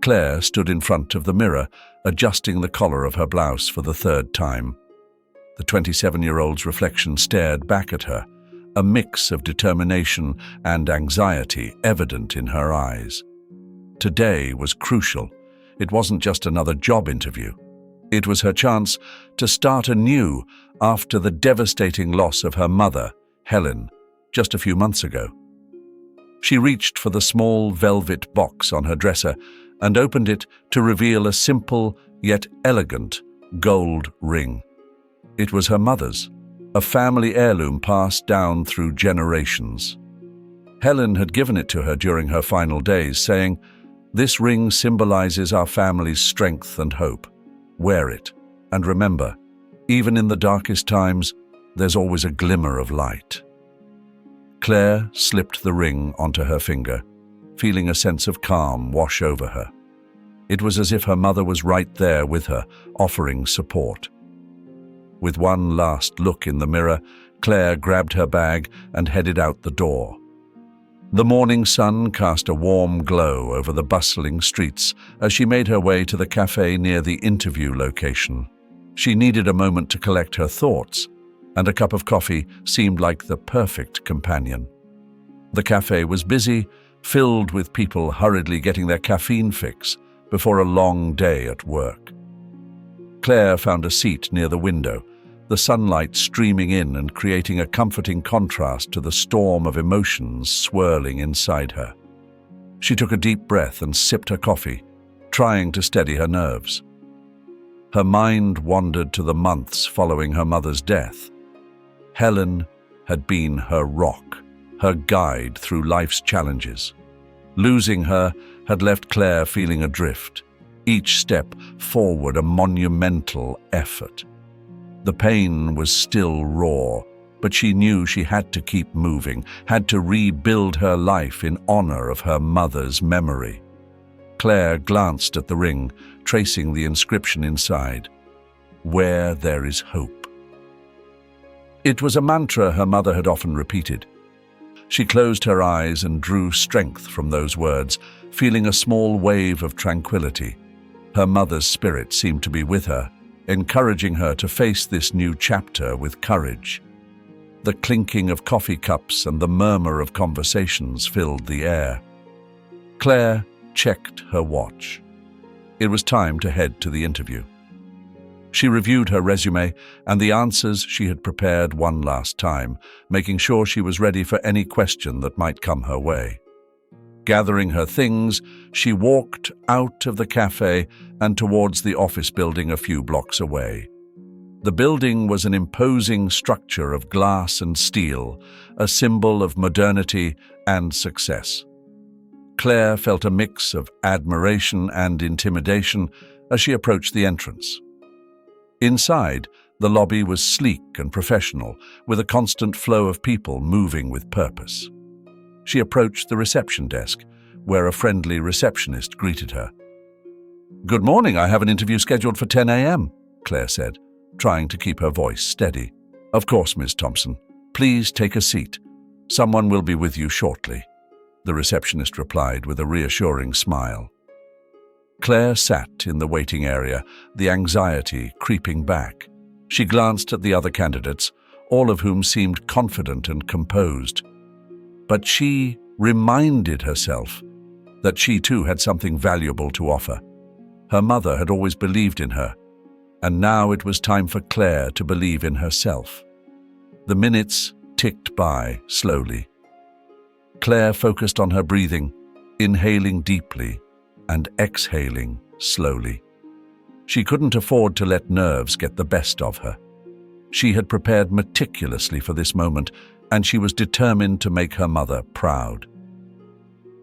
Claire stood in front of the mirror, adjusting the collar of her blouse for the third time. The 27-year-old's reflection stared back at her, a mix of determination and anxiety evident in her eyes. Today was crucial. It wasn't just another job interview. It was her chance to start anew after the devastating loss of her mother, Helen, just a few months ago. She reached for the small velvet box on her dresser and opened it to reveal a simple yet elegant gold ring. It was her mother's, a family heirloom passed down through generations. Helen had given it to her during her final days, saying, "This ring symbolizes our family's strength and hope. Wear it, and remember, even in the darkest times, there's always a glimmer of light." Claire slipped the ring onto her finger, feeling a sense of calm wash over her. It was as if her mother was right there with her, offering support. With one last look in the mirror, Claire grabbed her bag and headed out the door. The morning sun cast a warm glow over the bustling streets as she made her way to the cafe near the interview location. She needed a moment to collect her thoughts, and a cup of coffee seemed like the perfect companion. The cafe was busy, filled with people hurriedly getting their caffeine fix before a long day at work. Claire found a seat near the window, the sunlight streaming in and creating a comforting contrast to the storm of emotions swirling inside her. She took a deep breath and sipped her coffee, trying to steady her nerves. Her mind wandered to the months following her mother's death. Helen had been her rock, her guide through life's challenges. Losing her had left Claire feeling adrift, each step forward a monumental effort. The pain was still raw, but she knew she had to keep moving, had to rebuild her life in honor of her mother's memory. Claire glanced at the ring, tracing the inscription inside, "Where there is hope." It was a mantra her mother had often repeated. She closed her eyes and drew strength from those words, feeling a small wave of tranquility. Her mother's spirit seemed to be with her, encouraging her to face this new chapter with courage. The clinking of coffee cups and the murmur of conversations filled the air. Claire checked her watch. It was time to head to the interview. She reviewed her resume and the answers she had prepared one last time, making sure she was ready for any question that might come her way. Gathering her things, she walked out of the cafe and towards the office building a few blocks away. The building was an imposing structure of glass and steel, a symbol of modernity and success. Claire felt a mix of admiration and intimidation as she approached the entrance. Inside, the lobby was sleek and professional, with a constant flow of people moving with purpose. She approached the reception desk, where a friendly receptionist greeted her. "Good morning, I have an interview scheduled for 10 a.m., Claire said, trying to keep her voice steady. "Of course, Ms. Thompson. Please take a seat. Someone will be with you shortly," the receptionist replied with a reassuring smile. Claire sat in the waiting area, the anxiety creeping back. She glanced at the other candidates, all of whom seemed confident and composed. But she reminded herself that she too had something valuable to offer. Her mother had always believed in her, and now it was time for Claire to believe in herself. The minutes ticked by slowly. Claire focused on her breathing, inhaling deeply and exhaling slowly. She couldn't afford to let nerves get the best of her. She had prepared meticulously for this moment, and she was determined to make her mother proud.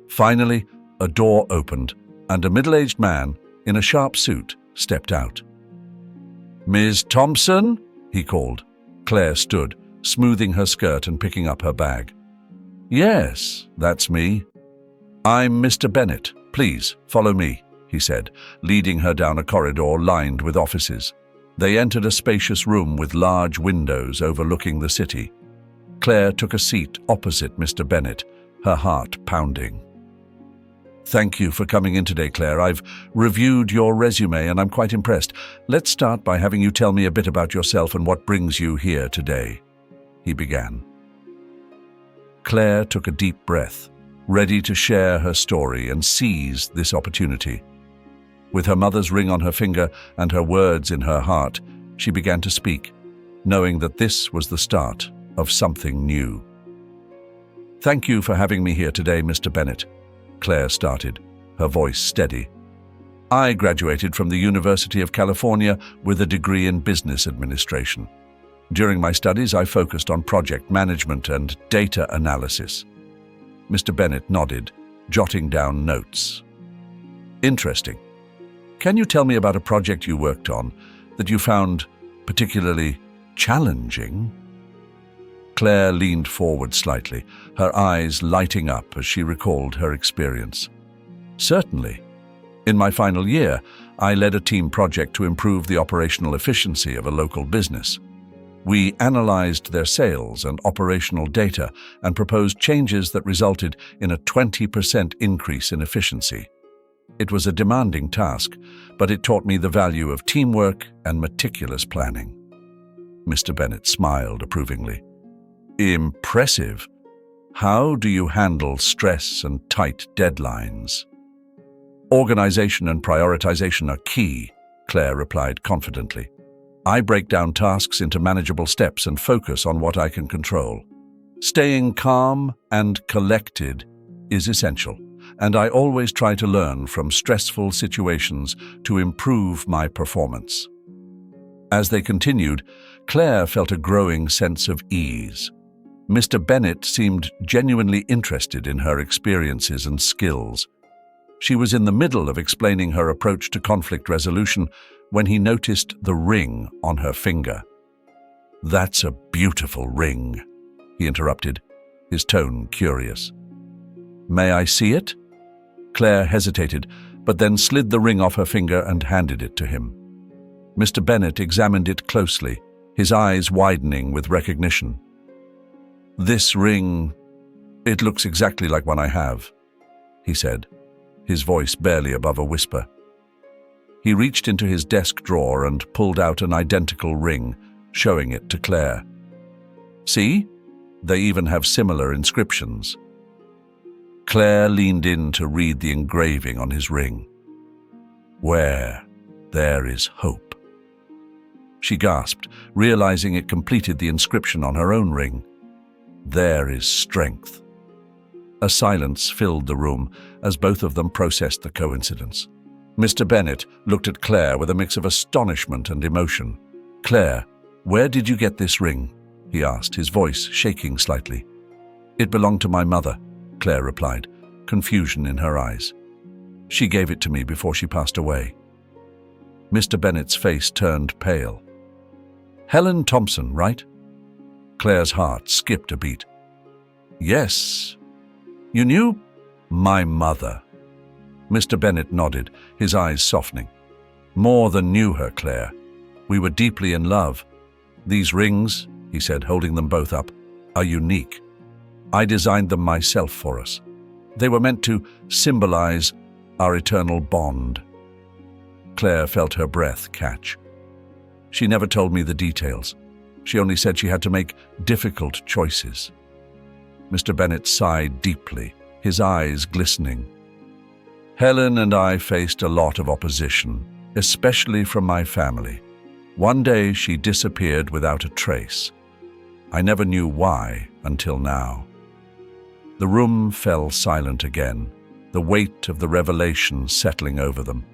Finally, a door opened, and a middle-aged man in a sharp suit stepped out. "Ms. Thompson?" he called. Claire stood, smoothing her skirt and picking up her bag. "Yes, that's me." "I'm Mr. Bennett. Please, follow me," he said, leading her down a corridor lined with offices. They entered a spacious room with large windows overlooking the city. Claire took a seat opposite Mr. Bennett, her heart pounding. Thank you for coming in today, Claire. I've reviewed your resume and I'm quite impressed. Let's start by having you tell me a bit about yourself and what brings you here today," he began. Claire took a deep breath, ready to share her story and seize this opportunity. With her mother's ring on her finger and her words in her heart, she began to speak, knowing that this was the start of something new. "Thank you for having me here today, Mr. Bennett," Claire started, her voice steady. "I graduated from the University of California with a degree in business administration. During my studies, I focused on project management and data analysis." Mr. Bennett nodded, jotting down notes. "Interesting. Can you tell me about a project you worked on that you found particularly challenging?" Claire leaned forward slightly, her eyes lighting up as she recalled her experience. "Certainly. In my final year, I led a team project to improve the operational efficiency of a local business. We analyzed their sales and operational data and proposed changes that resulted in a 20% increase in efficiency. It was a demanding task, but it taught me the value of teamwork and meticulous planning." Mr. Bennett smiled approvingly. "Impressive. How do you handle stress and tight deadlines?" "Organization and prioritization are key," Claire replied confidently. "I break down tasks into manageable steps and focus on what I can control. Staying calm and collected is essential, and I always try to learn from stressful situations to improve my performance." As they continued, Claire felt a growing sense of ease. Mr. Bennett seemed genuinely interested in her experiences and skills. She was in the middle of explaining her approach to conflict resolution when he noticed the ring on her finger. "That's a beautiful ring," he interrupted, his tone curious. "May I see it?" Claire hesitated, but then slid the ring off her finger and handed it to him. Mr. Bennett examined it closely, his eyes widening with recognition. "This ring, it looks exactly like one I have," he said, his voice barely above a whisper. He reached into his desk drawer and pulled out an identical ring, showing it to Claire. "See? They even have similar inscriptions." Claire leaned in to read the engraving on his ring. "Where there is hope." She gasped, realizing it completed the inscription on her own ring. "There is strength." A silence filled the room as both of them processed the coincidence. Mr. Bennett looked at Claire with a mix of astonishment and emotion. "Claire, where did you get this ring?" he asked, his voice shaking slightly. "It belonged to my mother," Claire replied, confusion in her eyes. "She gave it to me before she passed away." Mr. Bennett's face turned pale. "Helen Thompson, right?" Claire's heart skipped a beat. "Yes. You knew?" "My mother." Mr. Bennett nodded, his eyes softening. "More than knew her, Claire. We were deeply in love. These rings," he said, holding them both up, "are unique. I designed them myself for us. They were meant to symbolize our eternal bond." Claire felt her breath catch. "She never told me the details. She only said she had to make difficult choices." Mr. Bennett sighed deeply, his eyes glistening. "Helen and I faced a lot of opposition, especially from my family. One day she disappeared without a trace. I never knew why until now." The room fell silent again, the weight of the revelation settling over them.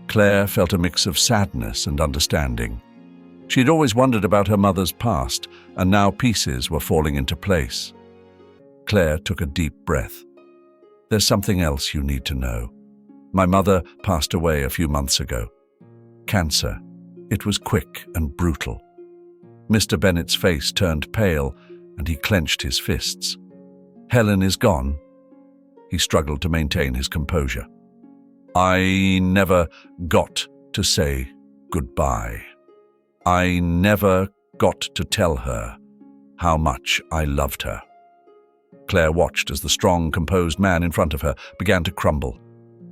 Claire felt a mix of sadness and understanding. She'd always wondered about her mother's past, and now pieces were falling into place. Claire took a deep breath. "There's something else you need to know. My mother passed away a few months ago. Cancer. It was quick and brutal." Mr. Bennett's face turned pale, and he clenched his fists. "Helen is gone?" He struggled to maintain his composure. "I never got to say goodbye. I never got to tell her how much I loved her." Claire watched as the strong, composed man in front of her began to crumble,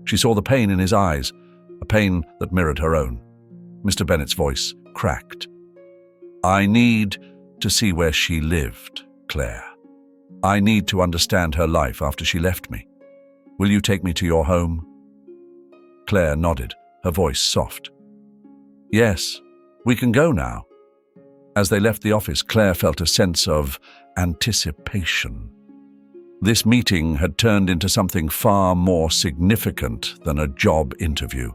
She saw the pain in his eyes, a pain that mirrored her own. Mr. Bennett's voice cracked. "I need to see where she lived, Claire. I need to understand her life after she left me. Will you take me to your home?" Claire nodded, her voice soft. "Yes, we can go now." As they left the office, Claire felt a sense of anticipation. This meeting had turned into something far more significant than a job interview.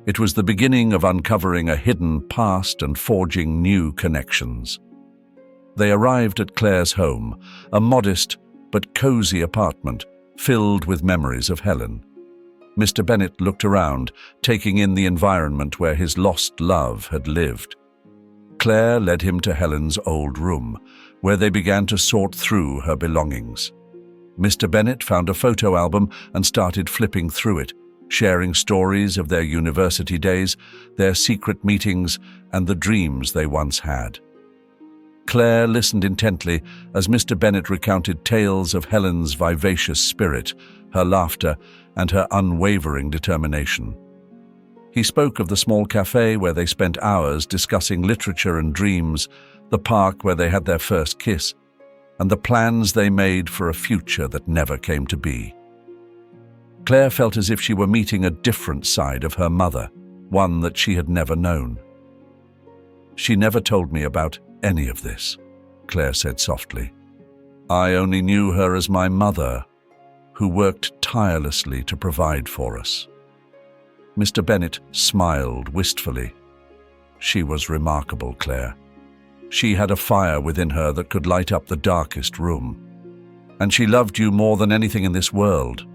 It was the beginning of uncovering a hidden past and forging new connections. They arrived at Claire's home, a modest but cozy apartment filled with memories of Helen. Mr. Bennett looked around, taking in the environment where his lost love had lived. Claire led him to Helen's old room, where they began to sort through her belongings. Mr. Bennett found a photo album and started flipping through it, sharing stories of their university days, their secret meetings, and the dreams they once had. Claire listened intently as Mr. Bennett recounted tales of Helen's vivacious spirit, her laughter, and her unwavering determination. He spoke of the small cafe where they spent hours discussing literature and dreams, the park where they had their first kiss, and the plans they made for a future that never came to be. Claire felt as if she were meeting a different side of her mother, one that she had never known. "She never told me about any of this," Claire said softly. "I only knew her as my mother, who worked tirelessly to provide for us." Mr. Bennett smiled wistfully. "She was remarkable, Claire. She had a fire within her that could light up the darkest room. And she loved you more than anything in this world."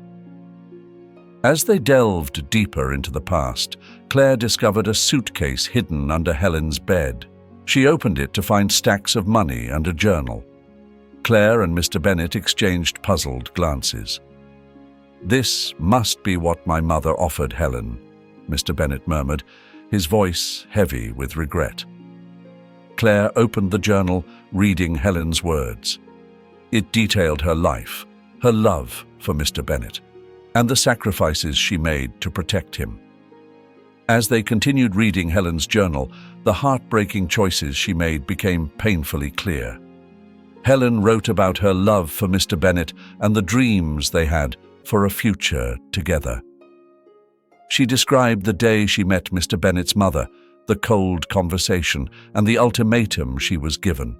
As they delved deeper into the past, Claire discovered a suitcase hidden under Helen's bed. She opened it to find stacks of money and a journal. Claire and Mr. Bennett exchanged puzzled glances. "This must be what my mother offered Helen," Mr. Bennett murmured, his voice heavy with regret. Claire opened the journal, reading Helen's words. It detailed her life, her love for Mr. Bennett, and the sacrifices she made to protect him. As they continued reading Helen's journal, the heartbreaking choices she made became painfully clear. Helen wrote about her love for Mr. Bennett and the dreams they had for a future together. She described the day she met Mr. Bennett's mother, the cold conversation, and the ultimatum she was given.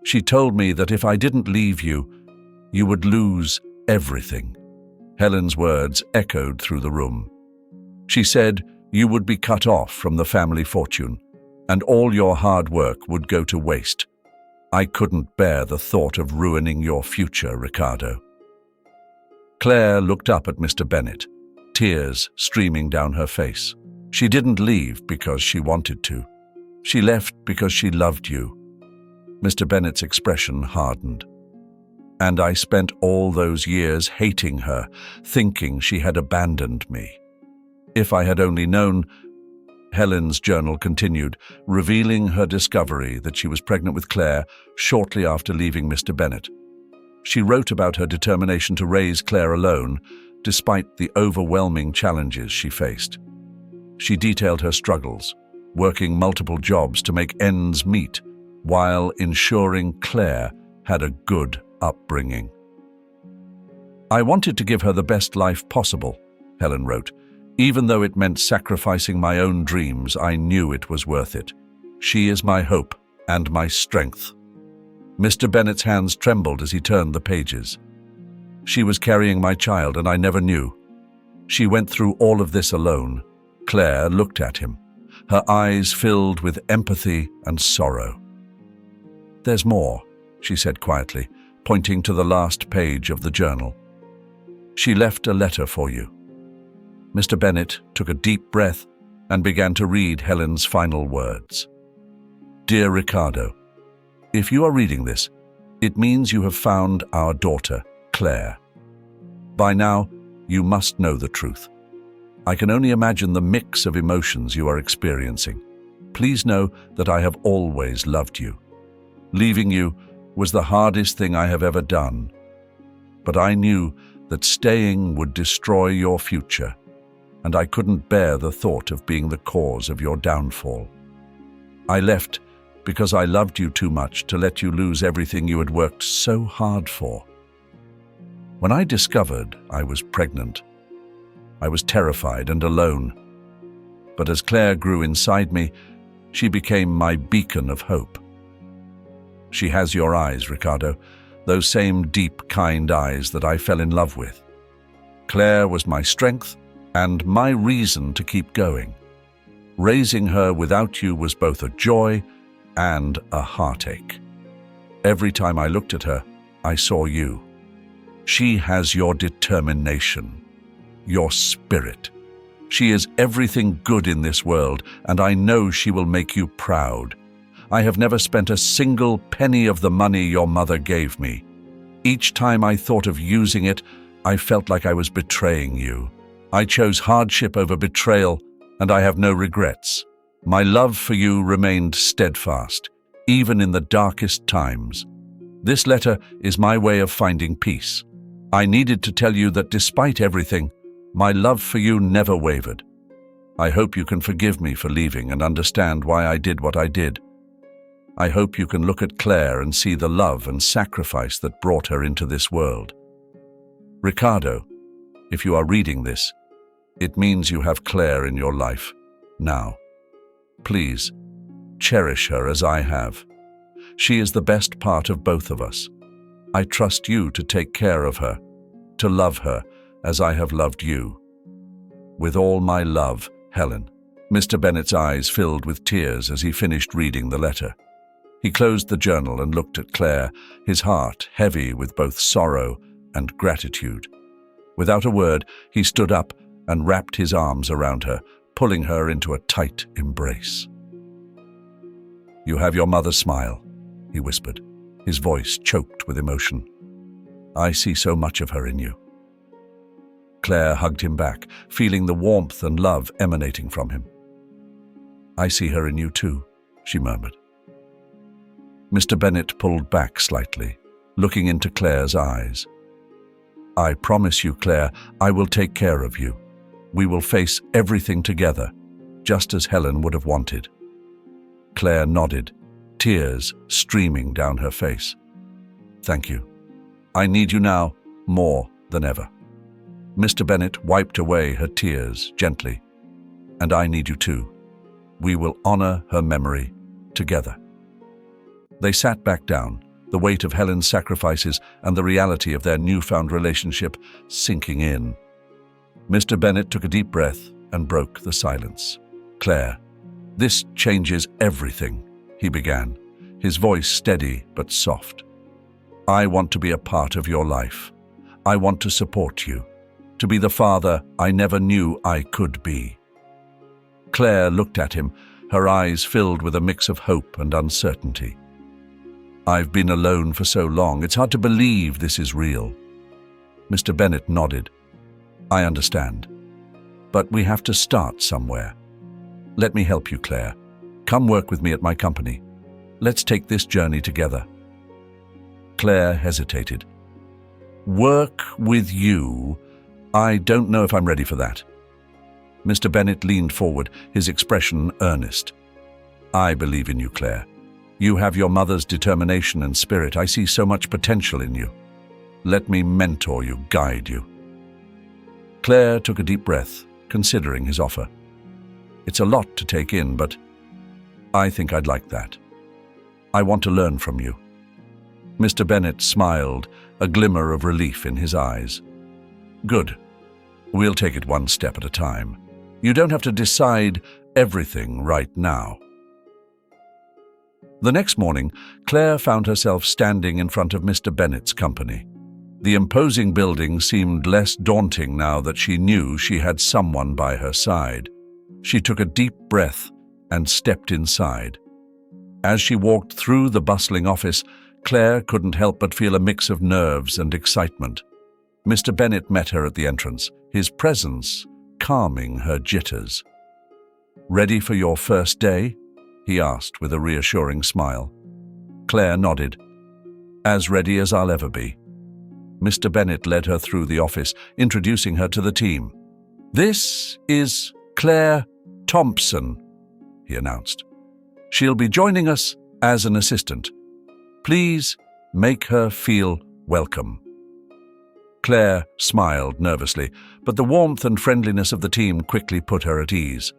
"She told me that if I didn't leave you, you would lose everything." Helen's words echoed through the room. She said, "You would be cut off from the family fortune, and all your hard work would go to waste. I couldn't bear the thought of ruining your future, Ricardo." Claire looked up at Mr. Bennett, tears streaming down her face. She didn't leave because she wanted to. She left because she loved you. Mr. Bennett's expression hardened. "And I spent all those years hating her, thinking she had abandoned me. If I had only known..." Helen's journal continued, revealing her discovery that she was pregnant with Claire shortly after leaving Mr. Bennett. She wrote about her determination to raise Claire alone, despite the overwhelming challenges she faced. She detailed her struggles, working multiple jobs to make ends meet, while ensuring Claire had a good upbringing. "I wanted to give her the best life possible," Helen wrote. "Even though it meant sacrificing my own dreams, I knew it was worth it. She is my hope and my strength." Mr. Bennett's hands trembled as he turned the pages. "She was carrying my child, and I never knew. She went through all of this alone." Claire looked at him, her eyes filled with empathy and sorrow. "There's more," she said quietly, pointing to the last page of the journal. "She left a letter for you." Mr. Bennett took a deep breath and began to read Helen's final words. "Dear Ricardo, if you are reading this, it means you have found our daughter, Claire. By now, you must know the truth. I can only imagine the mix of emotions you are experiencing. Please know that I have always loved you. Leaving you was the hardest thing I have ever done. But I knew that staying would destroy your future, and I couldn't bear the thought of being the cause of your downfall. I left because I loved you too much to let you lose everything you had worked so hard for. When I discovered I was pregnant, I was terrified and alone. But as Claire grew inside me, she became my beacon of hope. She has your eyes, Ricardo, those same deep, kind eyes that I fell in love with. Claire was my strength and my reason to keep going. Raising her without you was both a joy and a heartache. Every time I looked at her, I saw you. She has your determination, your spirit. She is everything good in this world, and I know she will make you proud. I have never spent a single penny of the money your mother gave me. Each time I thought of using it, I felt like I was betraying you. I chose hardship over betrayal, and I have no regrets. My love for you remained steadfast, even in the darkest times. This letter is my way of finding peace. I needed to tell you that despite everything, my love for you never wavered. I hope you can forgive me for leaving and understand why I did what I did. I hope you can look at Claire and see the love and sacrifice that brought her into this world. Ricardo, if you are reading this, it means you have Claire in your life now. Please, cherish her as I have. She is the best part of both of us. I trust you to take care of her, to love her as I have loved you. With all my love, Helen. Mr. Bennett's eyes filled with tears as he finished reading the letter. He closed the journal and looked at Claire, his heart heavy with both sorrow and gratitude. Without a word, he stood up and wrapped his arms around her, pulling her into a tight embrace. "You have your mother's smile," he whispered, his voice choked with emotion. "I see so much of her in you." Claire hugged him back, feeling the warmth and love emanating from him. "I see her in you too," she murmured. Mr. Bennett pulled back slightly, looking into Claire's eyes. "I promise you, Claire, I will take care of you. We will face everything together, just as Helen would have wanted." Claire nodded, tears streaming down her face. "Thank you. I need you now more than ever." Mr. Bennett wiped away her tears gently. "And I need you too. We will honor her memory together." They sat back down, the weight of Helen's sacrifices and the reality of their newfound relationship sinking in. Mr. Bennett took a deep breath and broke the silence. "Claire, this changes everything," he began, his voice steady but soft. "I want to be a part of your life. I want to support you, to be the father I never knew I could be." Claire looked at him, her eyes filled with a mix of hope and uncertainty. "I've been alone for so long, it's hard to believe this is real." Mr. Bennett nodded. "I understand. But we have to start somewhere. Let me help you, Claire. Come work with me at my company. Let's take this journey together." Claire hesitated. "Work with you? I don't know if I'm ready for that." Mr. Bennett leaned forward, his expression earnest. "I believe in you, Claire. You have your mother's determination and spirit. I see so much potential in you. Let me mentor you, guide you." Claire took a deep breath, considering his offer. "It's a lot to take in, but I think I'd like that. I want to learn from you." Mr. Bennett smiled, a glimmer of relief in his eyes. "Good. We'll take it one step at a time. You don't have to decide everything right now." The next morning, Claire found herself standing in front of Mr. Bennett's company. The imposing building seemed less daunting now that she knew she had someone by her side. She took a deep breath and stepped inside. As she walked through the bustling office, Claire couldn't help but feel a mix of nerves and excitement. Mr. Bennett met her at the entrance, his presence calming her jitters. "Ready for your first day?" he asked with a reassuring smile. Claire nodded. "As ready as I'll ever be." Mr. Bennett led her through the office, introducing her to the team. "This is Claire Thompson," he announced. "She'll be joining us as an assistant. Please make her feel welcome." Claire smiled nervously, but the warmth and friendliness of the team quickly put her at ease.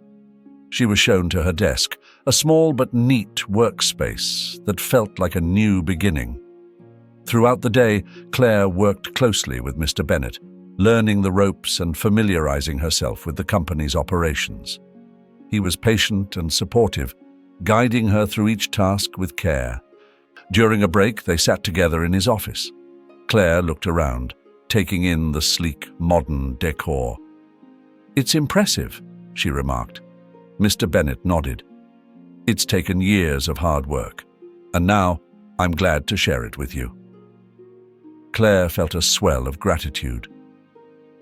She was shown to her desk, a small but neat workspace that felt like a new beginning. Throughout the day, Claire worked closely with Mr. Bennett, learning the ropes and familiarizing herself with the company's operations. He was patient and supportive, guiding her through each task with care. During a break, they sat together in his office. Claire looked around, taking in the sleek, modern decor. "It's impressive," she remarked. Mr. Bennett nodded. "It's taken years of hard work, and now I'm glad to share it with you." Claire felt a swell of gratitude.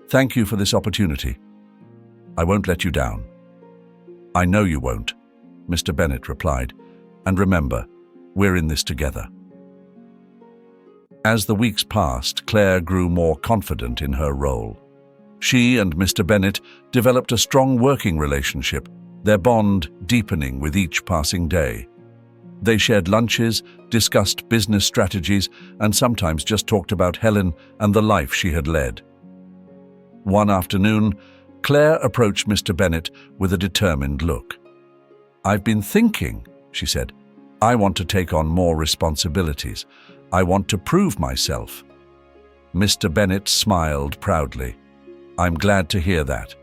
"Thank you for this opportunity. I won't let you down." "I know you won't," Mr. Bennett replied. "And remember, we're in this together." As the weeks passed, Claire grew more confident in her role. She and Mr. Bennett developed a strong working relationship, their bond deepening with each passing day. They shared lunches, discussed business strategies, and sometimes just talked about Helen and the life she had led. One afternoon, Claire approached Mr. Bennett with a determined look. "I've been thinking," she said. "I want to take on more responsibilities. I want to prove myself." Mr. Bennett smiled proudly. "I'm glad to hear that.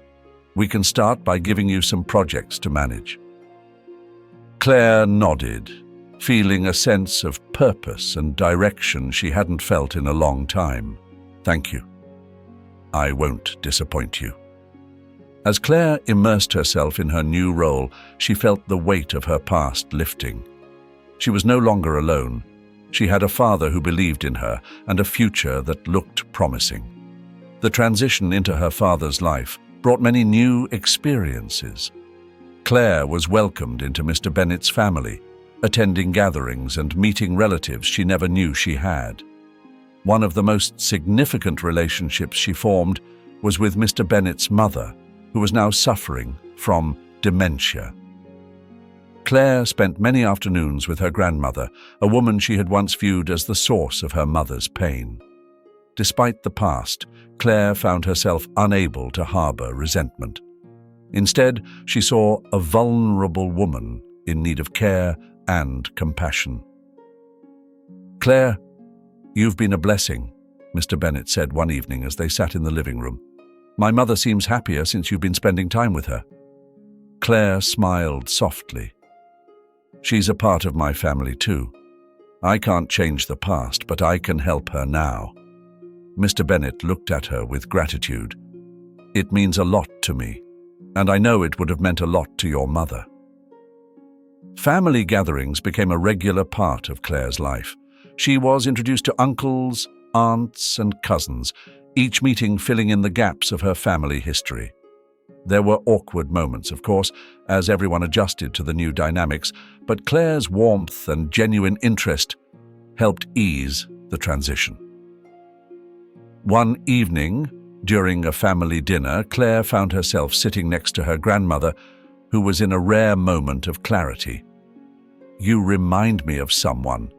We can start by giving you some projects to manage." Claire nodded, feeling a sense of purpose and direction she hadn't felt in a long time. "Thank you. I won't disappoint you." As Claire immersed herself in her new role, she felt the weight of her past lifting. She was no longer alone. She had a father who believed in her and a future that looked promising. The transition into her father's life brought many new experiences. Claire was welcomed into Mr. Bennett's family, attending gatherings and meeting relatives she never knew she had. One of the most significant relationships she formed was with Mr. Bennett's mother, who was now suffering from dementia. Claire spent many afternoons with her grandmother, a woman she had once viewed as the source of her mother's pain. Despite the past, Claire found herself unable to harbor resentment. Instead, she saw a vulnerable woman in need of care and compassion. "Claire, you've been a blessing," Mr. Bennett said one evening as they sat in the living room. "My mother seems happier since you've been spending time with her." Claire smiled softly. "She's a part of my family too. I can't change the past, but I can help her now." Mr. Bennett looked at her with gratitude. "It means a lot to me, and I know it would have meant a lot to your mother." Family gatherings became a regular part of Claire's life. She was introduced to uncles, aunts, and cousins, each meeting filling in the gaps of her family history. There were awkward moments, of course, as everyone adjusted to the new dynamics, but Claire's warmth and genuine interest helped ease the transition. One evening, during a family dinner, Claire found herself sitting next to her grandmother, who was in a rare moment of clarity. "You remind me of someone,"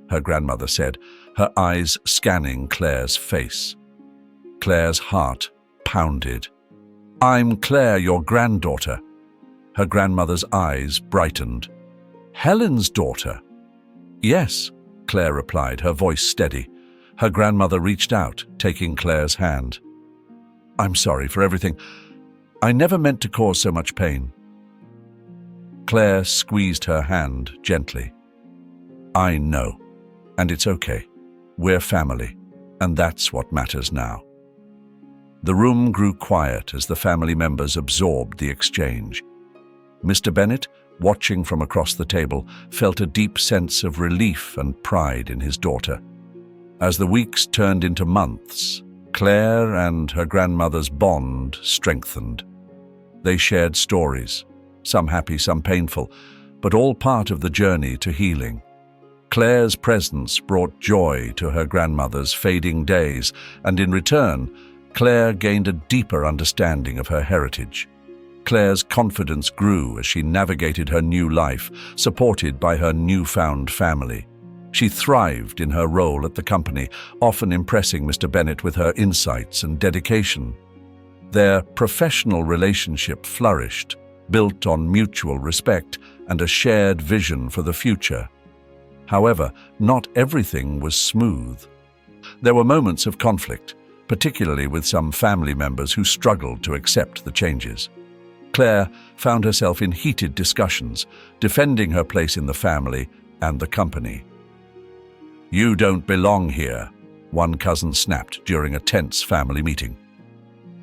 her grandmother said, her eyes scanning Claire's face. Claire's heart pounded. "I'm Claire, your granddaughter." Her grandmother's eyes brightened. "Helen's daughter?" "Yes," Claire replied, her voice steady. Her grandmother reached out, taking Claire's hand. "I'm sorry for everything. I never meant to cause so much pain." Claire squeezed her hand gently. "I know, and it's okay. We're family, and that's what matters now." The room grew quiet as the family members absorbed the exchange. Mr. Bennett, watching from across the table, felt a deep sense of relief and pride in his daughter. As the weeks turned into months, Claire and her grandmother's bond strengthened. They shared stories, some happy, some painful, but all part of the journey to healing. Claire's presence brought joy to her grandmother's fading days, and in return, Claire gained a deeper understanding of her heritage. Claire's confidence grew as she navigated her new life, supported by her newfound family. She thrived in her role at the company, often impressing Mr. Bennett with her insights and dedication. Their professional relationship flourished, built on mutual respect and a shared vision for the future. However, not everything was smooth. There were moments of conflict, particularly with some family members who struggled to accept the changes. Claire found herself in heated discussions, defending her place in the family and the company. "You don't belong here," one cousin snapped during a tense family meeting.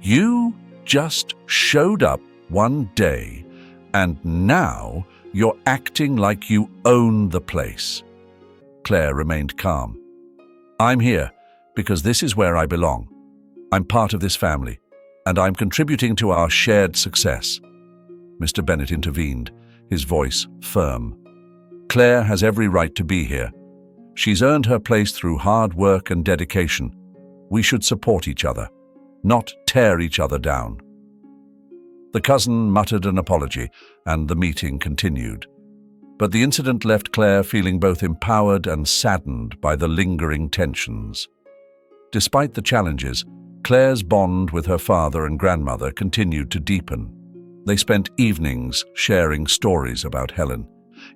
"You just showed up one day, and now you're acting like you own the place." Claire remained calm. "I'm here because this is where I belong. I'm part of this family, and I'm contributing to our shared success." Mr. Bennett intervened, his voice firm. "Claire has every right to be here. She's earned her place through hard work and dedication. We should support each other, not tear each other down." The cousin muttered an apology, and the meeting continued. But the incident left Claire feeling both empowered and saddened by the lingering tensions. Despite the challenges, Claire's bond with her father and grandmother continued to deepen. They spent evenings sharing stories about Helen,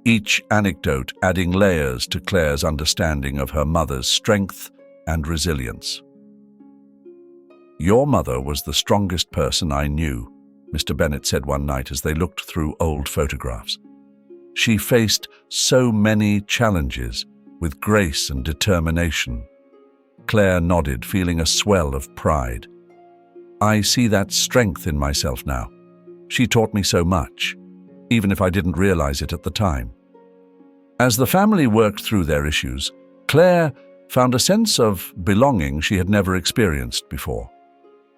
each anecdote adding layers to Claire's understanding of her mother's strength and resilience. "Your mother was the strongest person I knew," Mr. Bennett said one night as they looked through old photographs. "She faced so many challenges with grace and determination." Claire nodded, feeling a swell of pride. "I see that strength in myself now. She taught me so much, even if I didn't realize it at the time." As the family worked through their issues, Claire found a sense of belonging she had never experienced before.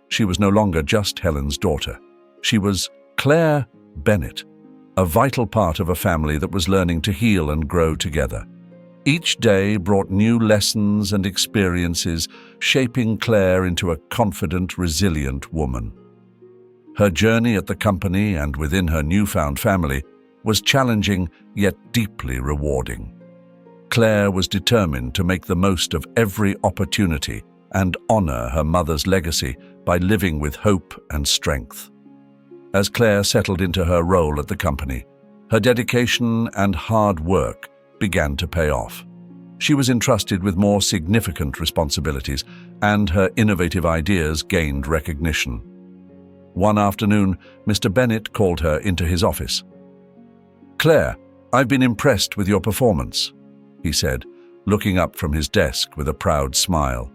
She was no longer just Helen's daughter. She was Claire Bennett, a vital part of a family that was learning to heal and grow together. Each day brought new lessons and experiences, shaping Claire into a confident, resilient woman. Her journey at the company and within her newfound family was challenging yet deeply rewarding. Claire was determined to make the most of every opportunity and honor her mother's legacy by living with hope and strength. As Claire settled into her role at the company, her dedication and hard work began to pay off. She was entrusted with more significant responsibilities, and her innovative ideas gained recognition. One afternoon, Mr. Bennett called her into his office. "Claire, I've been impressed with your performance," he said, looking up from his desk with a proud smile.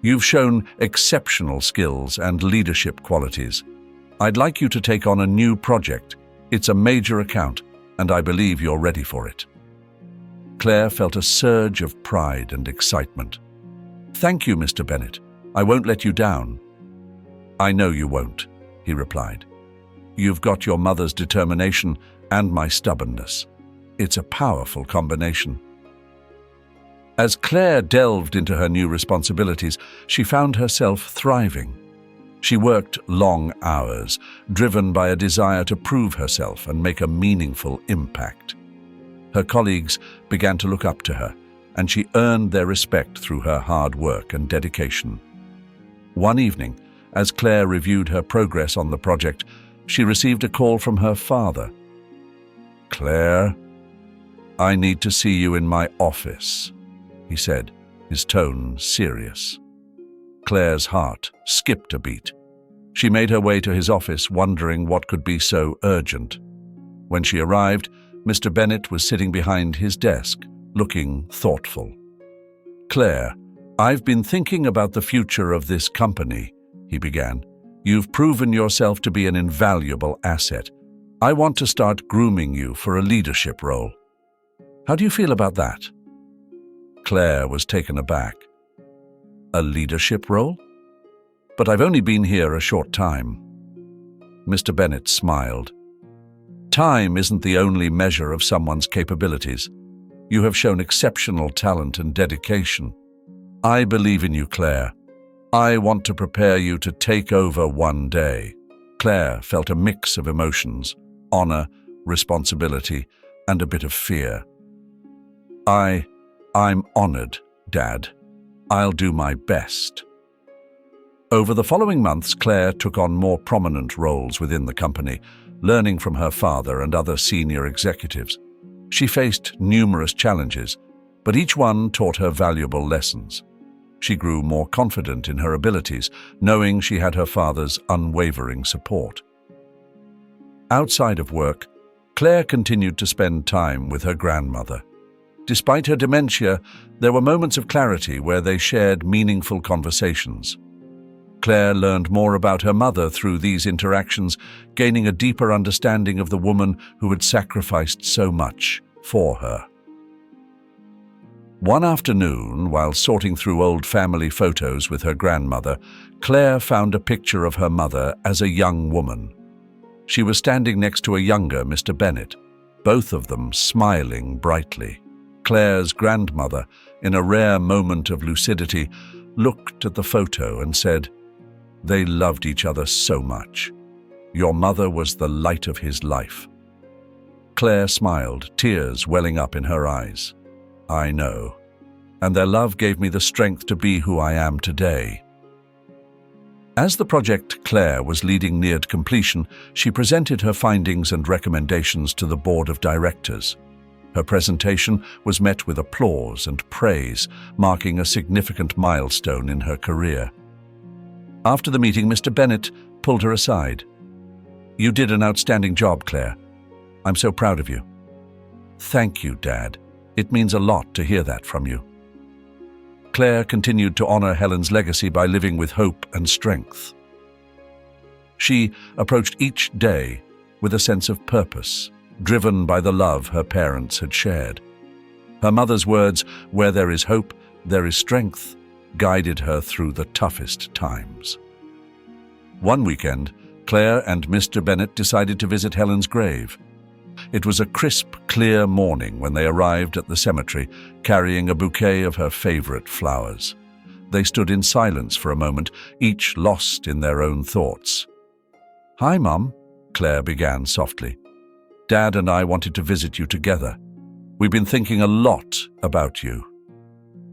"You've shown exceptional skills and leadership qualities. I'd like you to take on a new project. It's a major account, and I believe you're ready for it." Claire felt a surge of pride and excitement. "Thank you, Mr. Bennett. I won't let you down." "I know you won't," he replied. "You've got your mother's determination and my stubbornness. It's a powerful combination." As Claire delved into her new responsibilities, she found herself thriving. She worked long hours, driven by a desire to prove herself and make a meaningful impact. Her colleagues began to look up to her, and she earned their respect through her hard work and dedication. One evening, as Claire reviewed her progress on the project, she received a call from her father. "Claire, I need to see you in my office," he said, his tone serious. Claire's heart skipped a beat. She made her way to his office, wondering what could be so urgent. When she arrived, Mr. Bennett was sitting behind his desk, looking thoughtful. "Claire, I've been thinking about the future of this company," he began. "You've proven yourself to be an invaluable asset. I want to start grooming you for a leadership role. How do you feel about that?" Claire was taken aback. "A leadership role? But I've only been here a short time." Mr. Bennett smiled. "Time isn't the only measure of someone's capabilities. You have shown exceptional talent and dedication. I believe in you, Claire. I want to prepare you to take over one day." Claire felt a mix of emotions: honor, responsibility, and a bit of fear. I'm honored, Dad. I'll do my best." Over the following months, Claire took on more prominent roles within the company, learning from her father and other senior executives. She faced numerous challenges, but each one taught her valuable lessons. She grew more confident in her abilities, knowing she had her father's unwavering support. Outside of work, Claire continued to spend time with her grandmother. Despite her dementia, there were moments of clarity where they shared meaningful conversations. Claire learned more about her mother through these interactions, gaining a deeper understanding of the woman who had sacrificed so much for her. One afternoon, while sorting through old family photos with her grandmother, Claire found a picture of her mother as a young woman. She was standing next to a younger Mr. Bennett, both of them smiling brightly. Claire's grandmother, in a rare moment of lucidity, looked at the photo and said, "They loved each other so much. Your mother was the light of his life." Claire smiled, tears welling up in her eyes. "I know. And their love gave me the strength to be who I am today." As the project Claire was leading neared completion, she presented her findings and recommendations to the board of directors. Her presentation was met with applause and praise, marking a significant milestone in her career. After the meeting, Mr. Bennett pulled her aside. "You did an outstanding job, Claire. I'm so proud of you." "Thank you, Dad. It means a lot to hear that from you." Claire continued to honor Helen's legacy by living with hope and strength. She approached each day with a sense of purpose, driven by the love her parents had shared. Her mother's words, "Where there is hope, there is strength," guided her through the toughest times. One weekend, Claire and Mr. Bennett decided to visit Helen's grave. It was a crisp, clear morning when they arrived at the cemetery, carrying a bouquet of her favorite flowers. They stood in silence for a moment, each lost in their own thoughts. "Hi, Mum," Claire began softly. "Dad and I wanted to visit you together. We've been thinking a lot about you."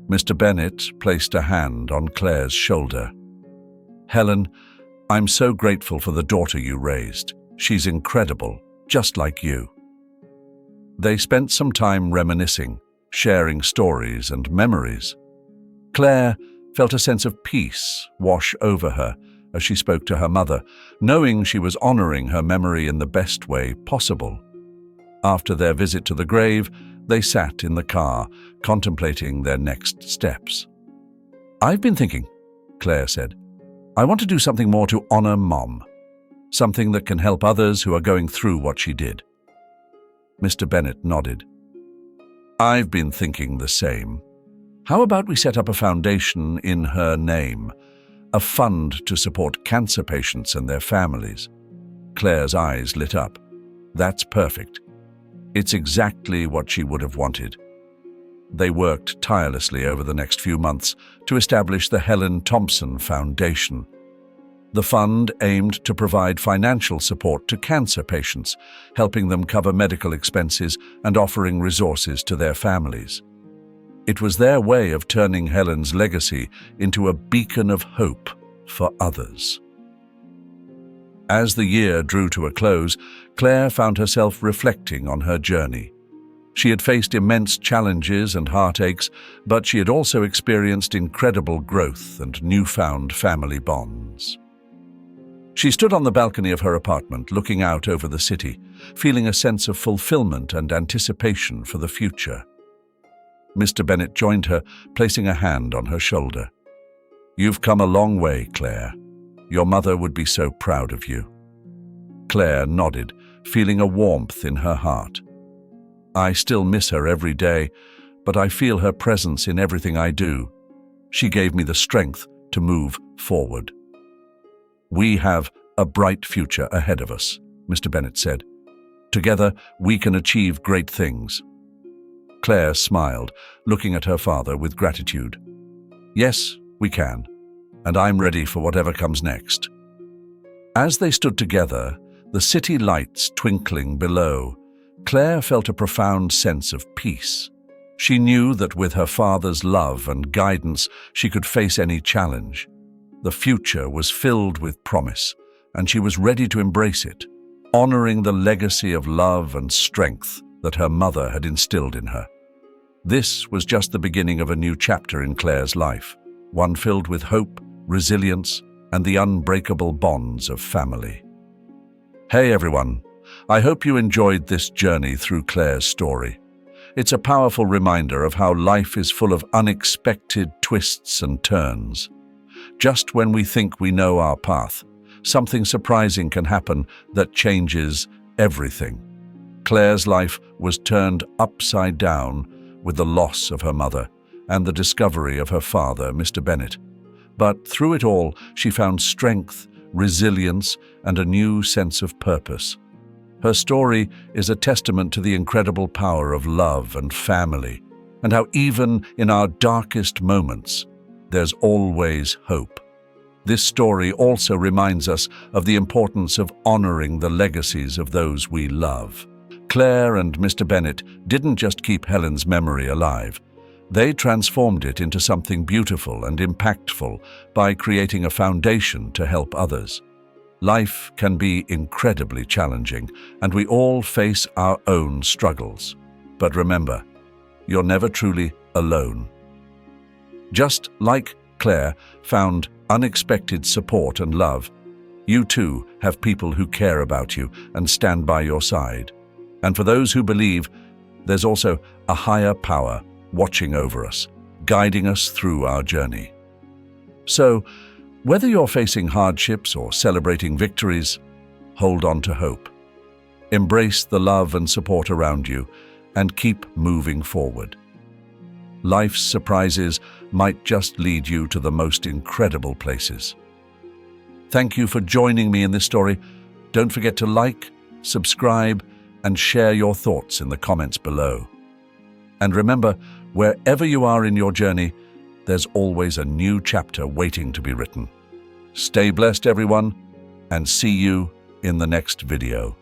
Mr. Bennett placed a hand on Claire's shoulder. "Helen, I'm so grateful for the daughter you raised. She's incredible, just like you." They spent some time reminiscing, sharing stories and memories. Claire felt a sense of peace wash over her as she spoke to her mother, knowing she was honoring her memory in the best way possible. After their visit to the grave, they sat in the car, contemplating their next steps. "I've been thinking," Claire said. "I want to do something more to honor Mom, something that can help others who are going through what she did." Mr. Bennett nodded. "I've been thinking the same. How about we set up a foundation in her name, a fund to support cancer patients and their families?" Claire's eyes lit up. "That's perfect. It's exactly what she would have wanted." They worked tirelessly over the next few months to establish the Helen Thompson Foundation. The fund aimed to provide financial support to cancer patients, helping them cover medical expenses and offering resources to their families. It was their way of turning Helen's legacy into a beacon of hope for others. As the year drew to a close, Claire found herself reflecting on her journey. She had faced immense challenges and heartaches, but she had also experienced incredible growth and newfound family bonds. She stood on the balcony of her apartment, looking out over the city, feeling a sense of fulfillment and anticipation for the future. Mr. Bennett joined her, placing a hand on her shoulder. "You've come a long way, Claire. Your mother would be so proud of you." Claire nodded, feeling a warmth in her heart. "I still miss her every day, but I feel her presence in everything I do. She gave me the strength to move forward." "We have a bright future ahead of us," Mr. Bennett said. "Together, we can achieve great things." Claire smiled, looking at her father with gratitude. Yes, we can, and I'm ready for whatever comes next. As they stood together, the city lights twinkling below, Claire felt a profound sense of peace. She knew that with her father's love and guidance, she could face any challenge. The future was filled with promise, and she was ready to embrace it, honoring the legacy of love and strength that her mother had instilled in her. This was just the beginning of a new chapter in Claire's life, one filled with hope, resilience, and the unbreakable bonds of family. Hey everyone, I hope you enjoyed this journey through Claire's story. It's a powerful reminder of how life is full of unexpected twists and turns. Just when we think we know our path, something surprising can happen that changes everything. Claire's life was turned upside down with the loss of her mother and the discovery of her father, Mr. Bennett. But through it all, she found strength, resilience, and a new sense of purpose. Her story is a testament to the incredible power of love and family, and how even in our darkest moments, there's always hope. This story also reminds us of the importance of honoring the legacies of those we love. Claire and Mr. Bennett didn't just keep Helen's memory alive. They transformed it into something beautiful and impactful by creating a foundation to help others. Life can be incredibly challenging, and we all face our own struggles. But remember, you're never truly alone. Just like Claire found unexpected support and love, you too have people who care about you and stand by your side. And for those who believe, there's also a higher power watching over us, guiding us through our journey. So, whether you're facing hardships or celebrating victories, hold on to hope. Embrace the love and support around you and keep moving forward. Life's surprises might just lead you to the most incredible places. Thank you for joining me in this story. Don't forget to like, subscribe, and share your thoughts in the comments below. And remember, wherever you are in your journey, there's always a new chapter waiting to be written. Stay blessed, everyone, and see you in the next video.